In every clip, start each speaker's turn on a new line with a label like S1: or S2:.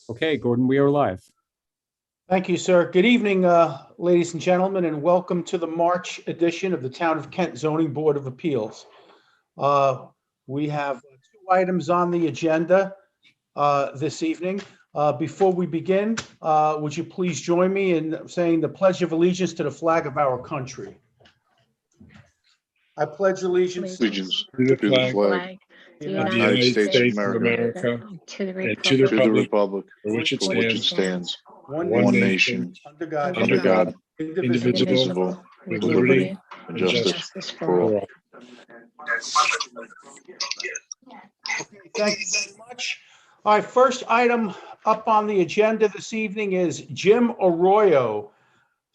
S1: Okay, Gordon, we are live.
S2: Thank you, sir. Good evening, ladies and gentlemen, and welcome to the March edition of the Town of Kent Zoning Board of Appeals. We have two items on the agenda this evening. Before we begin, would you please join me in saying the Pledge of Allegiance to the flag of our country? I pledge allegiance
S3: to the flag
S2: to
S3: of the United States of America
S4: to the
S3: and to the republic
S4: for
S3: for which it stands,
S2: one
S3: one
S2: nation,
S3: nation,
S2: under God,
S3: indivisible,
S4: indivisible,
S3: with liberty and justice for all.
S2: Okay, thank you very much. All right, first item up on the agenda this evening is Jim Arroyo,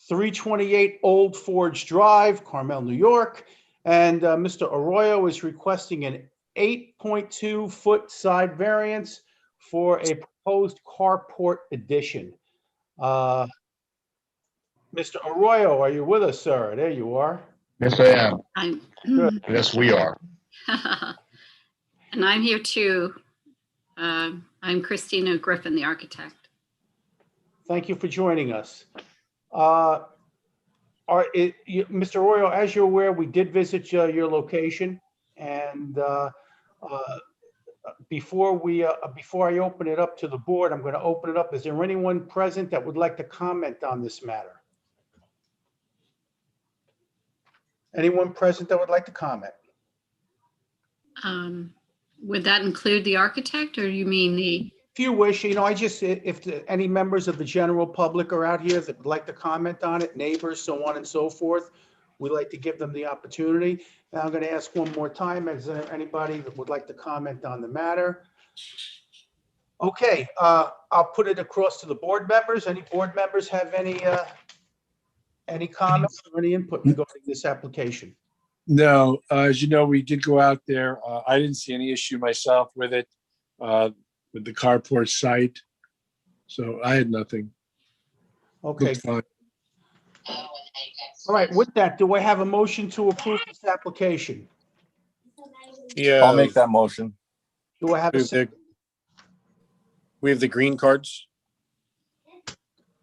S2: 328 Old Forge Drive, Carmel, New York. And Mr. Arroyo is requesting an 8.2-foot side variance for a proposed carport addition. Mr. Arroyo, are you with us, sir? There you are.
S5: Yes, I am.
S4: I'm,
S5: Yes, we are.
S4: and I'm here too. I'm Christina Griffin, the architect.
S2: Thank you for joining us. Mr. Arroyo, as you're aware, we did visit your location, and before I open it up to the board, I'm going to open it up. Is there anyone present that would like to comment on this matter? Anyone present that would like to comment?
S4: Would that include the architect, or you mean the?
S2: If you wish, if any members of the general public are out here that would like to comment on it, neighbors, so on and so forth, we'd like to give them the opportunity. And I'm going to ask one more time, is there anybody that would like to comment on the matter? Okay, I'll put it across to the board members. Any board members have any comments or any input regarding this application?
S3: No, as you know, we did go out there. I didn't see any issue myself with it, with the carport site. So I had nothing.
S2: Okay,
S3: Looked fine.
S2: all right, with that, do I have a motion to approve this application?
S6: Yeah,
S7: I'll make that motion.
S2: Do I have a second?
S6: we have the green cards.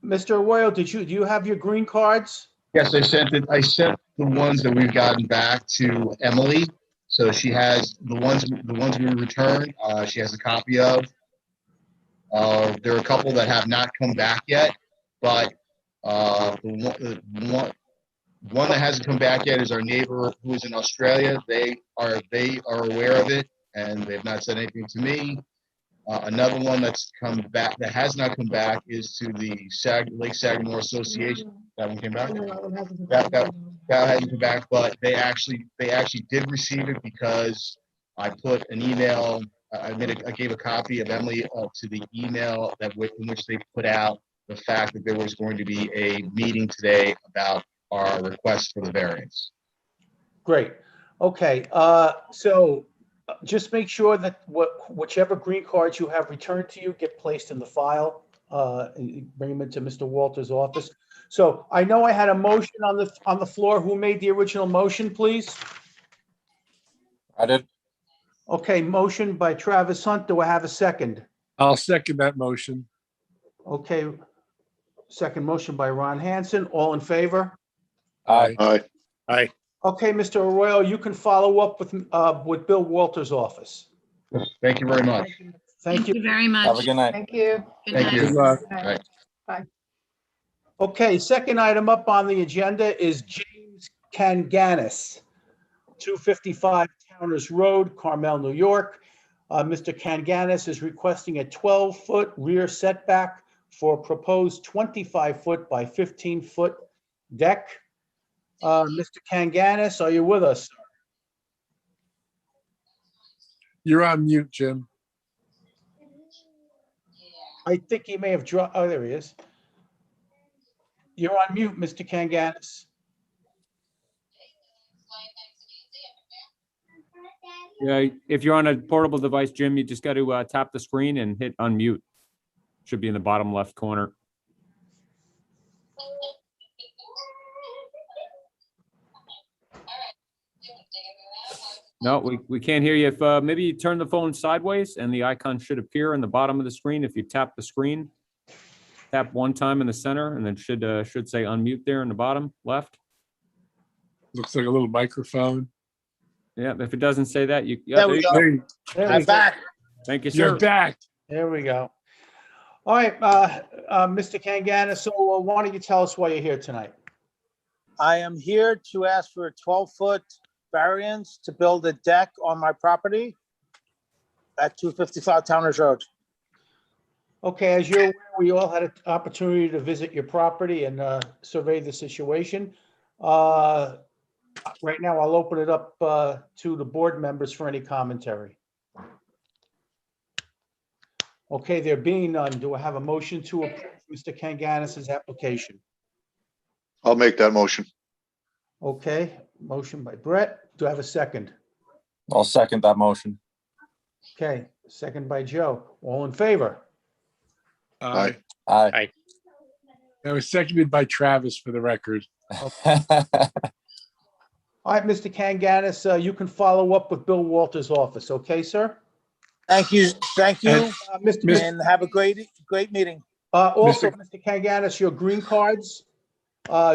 S2: Mr. Arroyo, do you have your green cards?
S5: Yes, I sent it. I sent the ones that we've gotten back to Emily. So she has the ones we returned. She has a copy of. There are a couple that have not come back yet, but the one that hasn't come back yet is our neighbor who is in Australia. They are aware of it, and they've not said anything to me. Another one that's come back that has not come back is to the Lake Sagamore Association. That one came back. That hasn't come back, but they actually did receive it because I put an email. I gave a copy of Emily to the email in which they put out the fact that there was going to be a meeting today about our request for the variance.
S2: Great. Okay, so just make sure that whichever green cards you have returned to you get placed in the file, and bring them into Mr. Walter's office. So I know I had a motion on the floor. Who made the original motion, please?
S7: I did.
S2: Okay, motion by Travis Hunt. Do I have a second?
S3: I'll second that motion.
S2: Okay, second motion by Ron Hansen. All in favor?
S7: Aye.
S6: Aye.
S2: Okay, Mr. Arroyo, you can follow up with Bill Walter's office.
S5: Thank you very much.
S2: Thank you.
S4: very much.
S7: Have a good night.
S8: Thank you.
S4: Good
S5: Thank
S4: night.
S5: you.
S3: Good luck.
S5: Right.
S2: Okay, second item up on the agenda is James Kanganis, 255 Towners Road, Carmel, New York. Mr. Kanganis is requesting a 12-foot rear setback for a proposed 25-foot by 15-foot deck. Mr. Kanganis, are you with us?
S3: You're on mute, Jim.
S2: I think he may have dropped. Oh, there he is. You're on mute, Mr. Kanganis.
S1: Yeah, if you're on a portable device, Jim, you just got to tap the screen and hit unmute. Should be in the bottom left corner. No, we can't hear you. If maybe you turn the phone sideways and the icon should appear in the bottom of the screen. If you tap the screen, tap one time in the center and then should say unmute there in the bottom left.
S3: Looks like a little microphone.
S1: Yeah, if it doesn't say that, you.
S2: There we go.
S3: There you-
S2: There we
S6: I'm
S2: go.
S6: back.
S1: Thank you,
S3: You're
S1: sir.
S3: back.
S2: There we go. All right, Mr. Kangana, so why don't you tell us why you're here tonight?
S8: I am here to ask for a 12-foot variance to build a deck on my property at 255 Towners Road.
S2: Okay, as you're aware, we all had an opportunity to visit your property and survey the situation. Right now, I'll open it up to the board members for any commentary. Okay, there being none, do I have a motion to approve Mr. Kanganis's application?
S9: I'll make that motion.
S2: Okay, motion by Brett. Do I have a second?
S7: I'll second that motion.
S2: Okay, second by Joe. All in favor?
S9: Aye.
S7: Aye.
S3: That was seconded by Travis for the record.
S2: All right, Mr. Kanganis, you can follow up with Bill Walters' office, okay, sir?
S8: Thank you,
S2: Mr.
S8: and have a great meeting.
S2: Also, Mr. Kanganis, your green cards,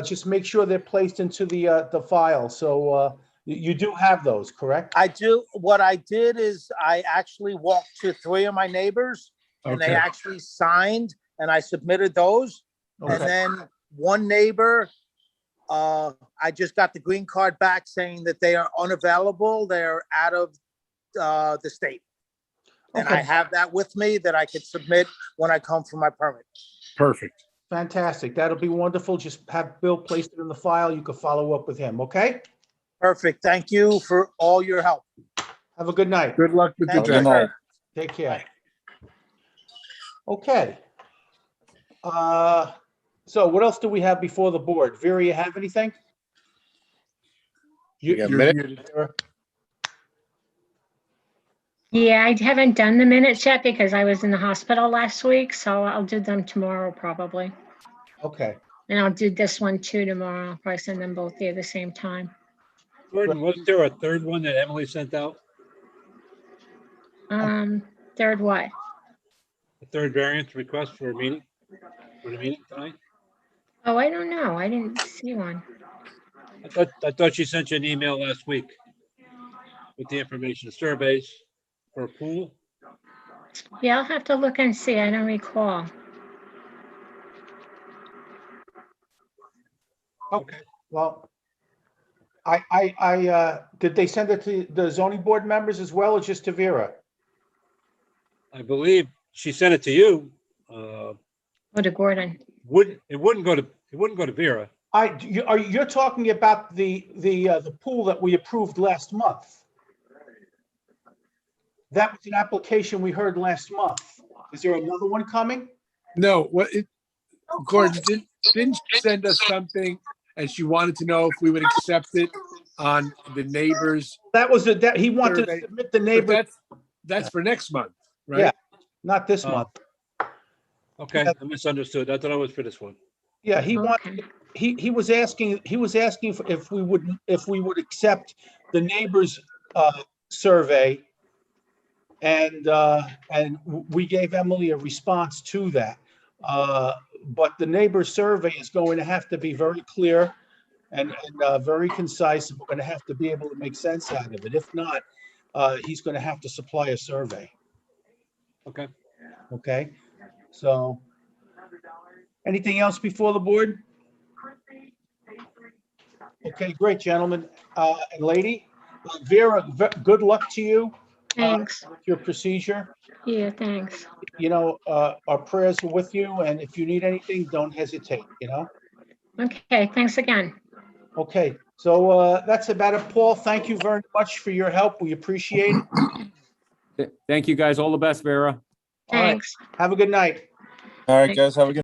S2: just make sure they're placed into the file. So you do have those, correct?
S8: I do, what I did is I actually walked to 3 of my neighbors and they
S3: Okay.
S8: actually signed and I submitted those. And
S2: Okay.
S8: then one neighbor, I just got the green card back saying that they are unavailable. They're out of the state. And I
S2: Okay.
S8: have that with me that I could submit when I come for my permit.
S3: Perfect.
S2: Fantastic. That'll be wonderful. Just have Bill place it in the file. You can follow up with him, okay?
S8: Perfect. Thank you for all your help.
S2: Have a good night.
S3: Good luck with the
S8: Thank you,
S7: Good
S3: deck.
S7: night.
S8: sir.
S2: Take care. Okay. So what else do we have before the board? Vera, you have anything?
S6: You got a
S3: You're
S6: minute?
S3: muted.
S10: Yeah, I haven't done the minutes yet because I was in the hospital last week, so I'll do them tomorrow probably.
S2: Okay.
S10: And I'll do this one too tomorrow. I'll probably send them both there at the same time.
S11: Gordon, wasn't there a third one that Emily sent out?
S10: Third what?
S11: A third variance request for a meeting? For the meeting tonight?
S10: Oh, I don't know. I didn't see one.
S11: I thought she sent you an email last week with the information, surveys for a pool.
S10: Yeah, I'll have to look and see. I don't recall.
S2: Okay. Well, did they send it to the zoning board members as well, or just to Vera?
S11: I believe she sent it to you.
S10: Oh, to Gordon.
S11: It wouldn't go to Vera.
S2: You're talking about the pool that we approved last month. That was an application we heard last month. Is there another one coming?
S3: No, Gordon, didn't she send us something and she wanted to know if we would accept it on the neighbors?
S2: That was he wanted to
S3: Survey.
S2: submit the
S3: But
S2: neighbor,
S3: that's for next month, right?
S2: Yeah. not this
S11: Oh.
S2: month.
S11: Okay, I misunderstood. I thought it was for this one.
S2: Yeah, he wanted,
S10: Okay.
S2: he was asking if we would accept the neighbors survey. And we gave Emily a response to that. But the neighbor survey is going to have to be very clear and very concise. We're going to have to be able to make sense out of it. If not, he's going to have to supply a survey.
S11: Okay.
S2: Okay, so anything else before the board? Okay, great, gentlemen and lady. Vera, good luck to you.
S10: Thanks.
S2: With your procedure.
S10: Yeah, thanks.
S2: You know, our prayers are with you, and if you need anything, don't hesitate, you know?
S10: Okay, thanks again.
S2: Okay, so that's about it. Paul, thank you very much for your help. We appreciate it.
S1: Thank you, guys. All the best, Vera.
S2: All right.
S10: Thanks.
S2: Have a good night.
S7: All right, guys, have a good